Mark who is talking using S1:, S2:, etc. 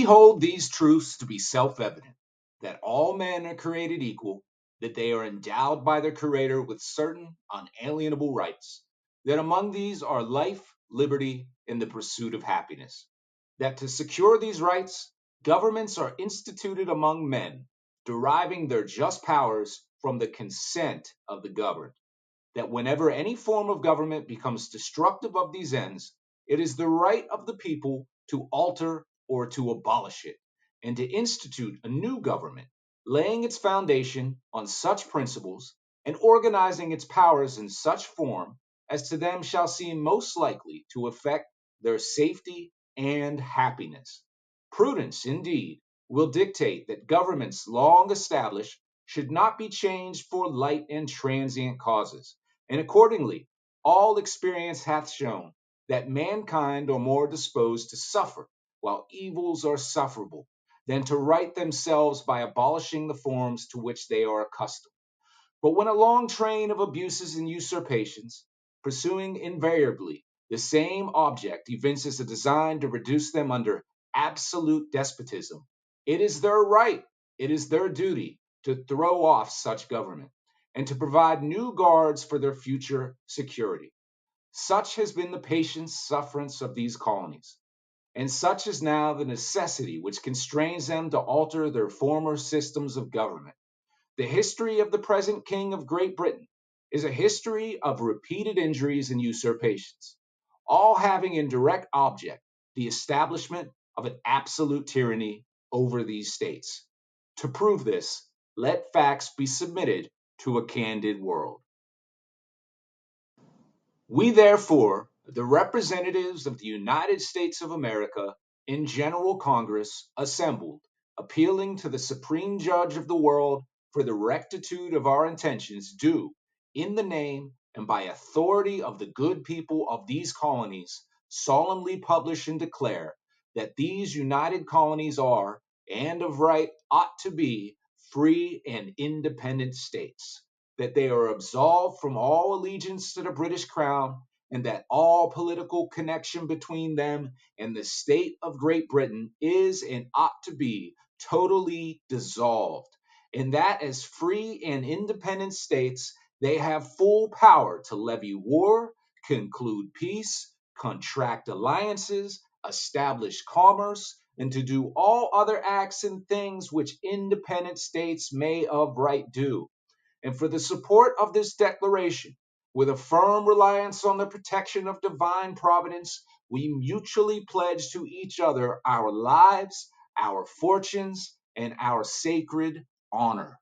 S1: We hold these truths to be self-evident, that all men are created equal, that they are endowed by their Creator with certain unalienable rights, that among these are life, liberty, and the pursuit of happiness, that to secure these rights, governments are instituted among men, deriving their just powers from the consent of the governed, that whenever any form of government becomes destructive of these ends, it is the right of the people to alter or to abolish it, and to institute a new government, laying its foundation on such principles and organizing its powers in such form as to them shall seem most likely to effect their safety and happiness. Prudence, indeed, will dictate that governments long established should not be changed for light and transient causes, and accordingly, all experience hath shown that mankind are more disposed to suffer while evils are sufferable than to right themselves by abolishing the forms to which they are accustomed. But when a long train of abuses and usurpations, pursuing invariably the same object, evinces a design to reduce them under absolute despotism, it is their right, it is their duty to throw off such government and to provide new guards for their future security. Such has been the patient sufferance of these colonies, and such is now the necessity which constrains them to alter their former systems of government. The history of the present King of Great Britain is a history of repeated injuries and usurpations, all having in direct object the establishment of an absolute tyranny over these states. To prove this, let facts be submitted to a candid world. We therefore, the representatives of the United States of America in General Congress, assembled, appealing to the Supreme Judge of the world for the rectitude of our intentions, do, in the name and by authority of the good people of these colonies, solemnly publish and declare that these united colonies are, and of right ought to be, free and independent states, that they are absolved from all allegiance to the British Crown, and that all political connection between them and the state of Great Britain is and ought to be totally dissolved, and that as free and independent states, they have full power to levy war, conclude peace, contract alliances, establish commerce, and to do all other acts and things which independent states may of right do. And for the support of this declaration, with a firm reliance on the protection of divine providence, we mutually pledge to each other our lives, our fortunes, and our sacred honor.